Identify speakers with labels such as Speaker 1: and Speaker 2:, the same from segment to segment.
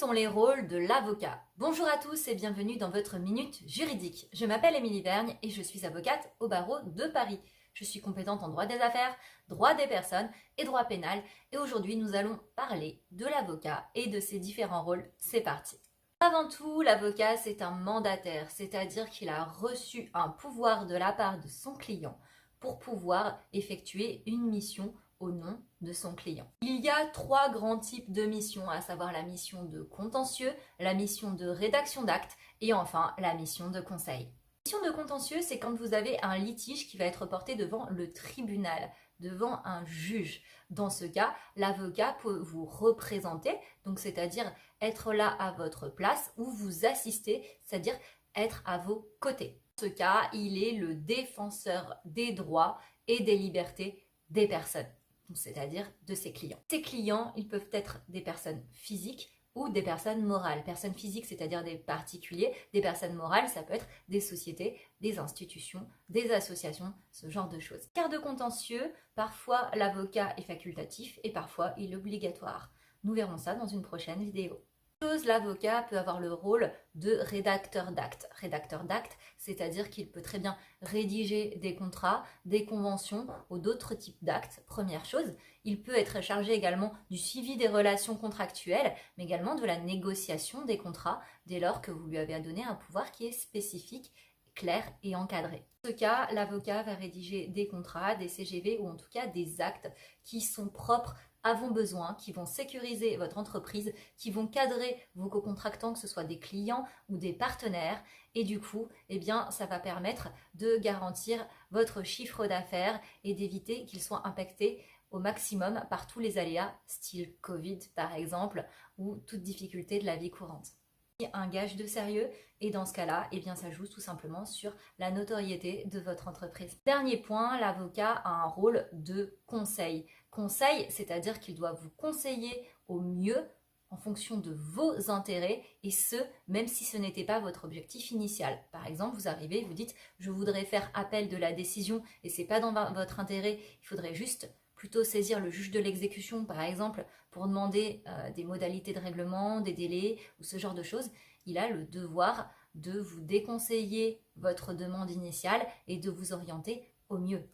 Speaker 1: Sont les rôles de l'avocat. Bonjour à tous et bienvenue dans votre Minute Juridique. Je m'appelle Émilie Vergne et je suis avocate au barreau de Paris. Je suis compétente en droit des affaires, droit des personnes et droit pénal. Et aujourd'hui, nous allons parler de l'avocat et de ses différents rôles. C'est parti. Avant tout, l'avocat, c'est un mandataire, c'est-à-dire qu'il a reçu un pouvoir de la part de son client pour pouvoir effectuer une mission au nom de son client. Il y a trois grands types de missions, à savoir la mission de contentieux, la mission de rédaction d'actes et enfin la mission de conseil. La mission de contentieux, c'est quand vous avez un litige qui va être porté devant le tribunal, devant un juge. Dans ce cas, l'avocat peut vous représenter, donc c'est-à-dire être là à votre place ou vous assister, c'est-à-dire être à vos côtés. Dans ce cas, il est le défenseur des droits et des libertés des personnes, c'est-à-dire de ses clients. Ces clients, ils peuvent être des personnes physiques ou des personnes morales. Personnes physiques, c'est-à-dire des particuliers. Des personnes morales, ça peut être des sociétés, des institutions, des associations, ce genre de choses. Car de contentieux, parfois l'avocat est facultatif et parfois il est obligatoire. Nous verrons ça dans une prochaine vidéo. L'avocat peut avoir le rôle de rédacteur d'actes. Rédacteur d'actes, c'est-à-dire qu'il peut très bien rédiger des contrats, des conventions ou d'autres types d'actes. Première chose, il peut être chargé également du suivi des relations contractuelles, mais également de la négociation des contrats dès lors que vous lui avez donné un pouvoir qui est spécifique, clair et encadré. Dans ce cas, l'avocat va rédiger des contrats, des CGV ou en tout cas des actes qui sont propres à vos besoins, qui vont sécuriser votre entreprise, qui vont cadrer vos co-contractants, que ce soit des clients ou des partenaires. Et du coup, ça va permettre de garantir votre chiffre d'affaires et d'éviter qu'il soit impacté au maximum par tous les aléas, style Covid par exemple, ou toute difficulté de la vie courante. Un gage de sérieux et dans ce cas-là, ça joue tout simplement sur la notoriété de votre entreprise. Dernier point, l'avocat a un rôle de conseil. Conseil, c'est-à-dire qu'il doit vous conseiller au mieux en fonction de vos intérêts et ce, même si ce n'était pas votre objectif initial. Par exemple, vous arrivez, vous dites « je voudrais faire appel de la décision et c'est pas dans votre intérêt, il faudrait juste plutôt saisir le juge de l'exécution, par exemple, pour demander des modalités de règlement, des délais ou ce genre de choses, il a le devoir de vous déconseiller votre demande initiale et de vous orienter au mieux.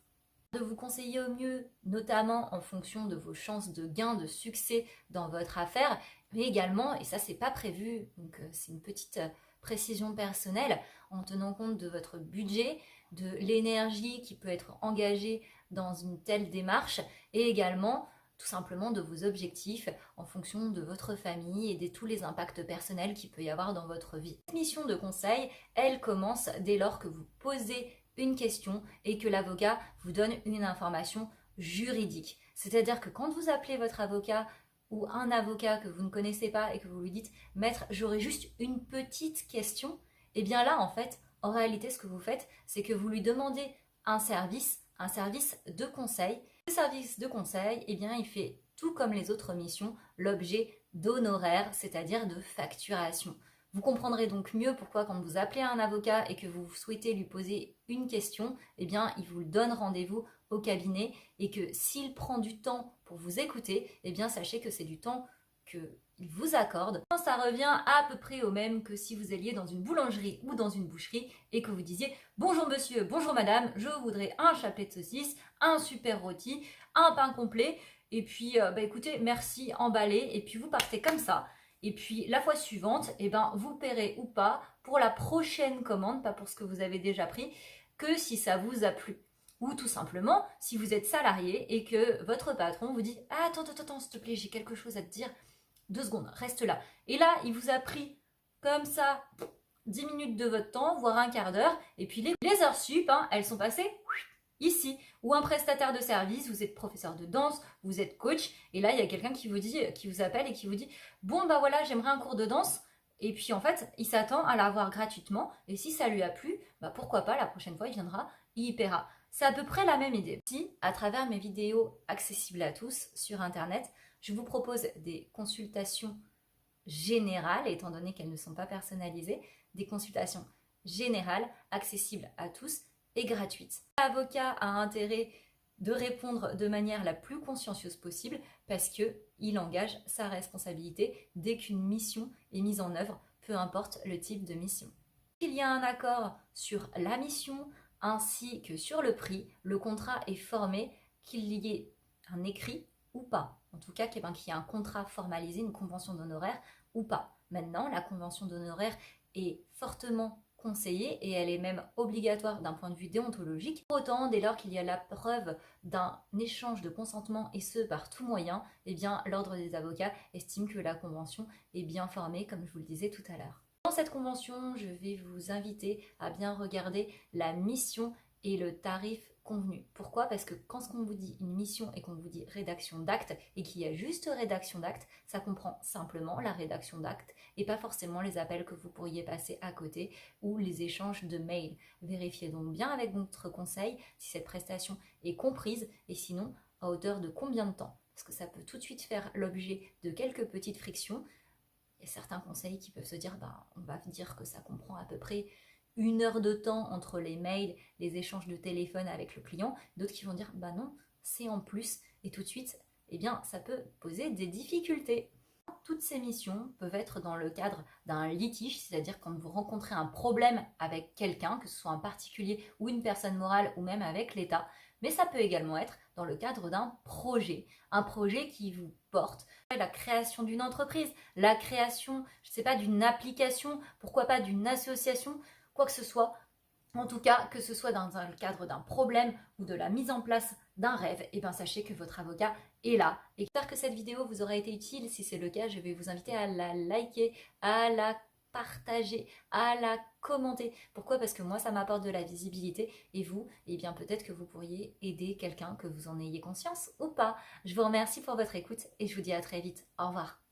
Speaker 1: De vous conseiller au mieux, notamment en fonction de vos chances de gain, de succès dans votre affaire, mais également, et ça c'est pas prévu, donc c'est une petite précision personnelle, en tenant compte de votre budget, de l'énergie qui peut être engagée dans une telle démarche et également tout simplement de vos objectifs en fonction de votre famille et de tous les impacts personnels qu'il peut y avoir dans votre vie. Cette mission de conseil, elle commence dès lors que vous posez une question et que l'avocat vous donne une information juridique. C'est-à-dire que quand vous appelez votre avocat ou un avocat que vous ne connaissez pas et que vous lui dites « Maître, j'aurais juste une petite question », et bien là, en fait, en réalité, ce que vous faites, c'est que vous lui demandez un service de conseil. Le service de conseil, il fait tout comme les autres missions, l'objet d'honoraires, c'est-à-dire de facturation. Vous comprendrez donc mieux pourquoi quand vous appelez un avocat et que vous souhaitez lui poser une question, il vous donne rendez-vous au cabinet et que s'il prend du temps pour vous écouter, sachez que c'est du temps qu'il vous accorde. Ça revient à peu près au même que si vous alliez dans une boulangerie ou dans une boucherie et que vous disiez « Bonjour monsieur, bonjour madame, je voudrais un chapelet de saucisse, un super rôti, un pain complet, et puis écoutez, merci, emballé » et puis vous partez comme ça. Et puis la fois suivante, vous paierez ou pas pour la prochaine commande, pas pour ce que vous avez déjà pris, que si ça vous a plu. Ou tout simplement, si vous êtes salarié et que votre patron vous dit « Ah, attends, s'il te plaît, j'ai quelque chose à te dire. 2 secondes, reste là. » Et là, il vous a pris comme ça 10 minutes de votre temps, voire un quart d'heure. Et puis les heures sup, elles sont passées ici. Ou un prestataire de service, vous êtes professeur de danse, vous êtes coach. Et là, il y a quelqu'un qui vous appelle et qui vous dit « Bon, voilà, j'aimerais un cours de danse. » Et puis en fait, il s'attend à l'avoir gratuitement. Et si ça lui a plu, pourquoi pas, la prochaine fois, il viendra, il y paiera. C'est à peu près la même idée. Si, à travers mes vidéos accessibles à tous sur Internet, je vous propose des consultations générales, étant donné qu'elles ne sont pas personnalisées, des consultations générales, accessibles à tous et gratuites. L'avocat a intérêt de répondre de manière la plus consciencieuse possible parce qu'il engage sa responsabilité dès qu'une mission est mise en œuvre, peu importe le type de mission. S'il y a un accord sur la mission ainsi que sur le prix, le contrat est formé, qu'il y ait un écrit ou pas. En tout cas, qu'il y ait un contrat formalisé, une convention d'honoraires ou pas. Maintenant, la convention d'honoraires est fortement conseillée et elle est même obligatoire d'un point de vue déontologique. Pour autant, dès lors qu'il y a la preuve d'un échange de consentement et ce par tout moyen, eh bien l'ordre des avocats estime que la convention est bien formée, comme je vous le disais tout à l'heure. Dans cette convention, je vais vous inviter à bien regarder la mission et le tarif convenu. Pourquoi? Parce que quand on vous dit une mission et qu'on vous dit rédaction d'acte et qu'il y a juste rédaction d'acte, ça comprend simplement la rédaction d'acte et pas forcément les appels que vous pourriez passer à côté ou les échanges de mails. Vérifiez donc bien avec votre conseil si cette prestation est comprise et sinon à hauteur de combien de temps. Parce que ça peut tout de suite faire l'objet de quelques petites frictions. Il y a certains conseils qui peuvent se dire, on va dire que ça comprend à peu près 1 heure de temps entre les mails, les échanges de téléphone avec le client. D'autres qui vont dire, non, c'est en plus. Et tout de suite, eh bien, ça peut poser des difficultés. Toutes ces missions peuvent être dans le cadre d'un litige, c'est-à-dire quand vous rencontrez un problème avec quelqu'un, que ce soit un particulier ou une personne morale ou même avec l'État, mais ça peut également être dans le cadre d'un projet, un projet qui vous porte, la création d'une entreprise, la création, je ne sais pas, d'une application, pourquoi pas d'une association, quoi que ce soit. En tout cas, que ce soit dans le cadre d'un problème ou de la mise en place d'un rêve, et bien sachez que votre avocat est là. Et j'espère que cette vidéo vous aura été utile. Si c'est le cas, je vais vous inviter à la liker, à la partager, à la commenter. Pourquoi? Parce que moi, ça m'apporte de la visibilité et vous, eh bien peut-être que vous pourriez aider quelqu'un, que vous en ayez conscience ou pas. Je vous remercie pour votre écoute et je vous dis à très vite. Au revoir.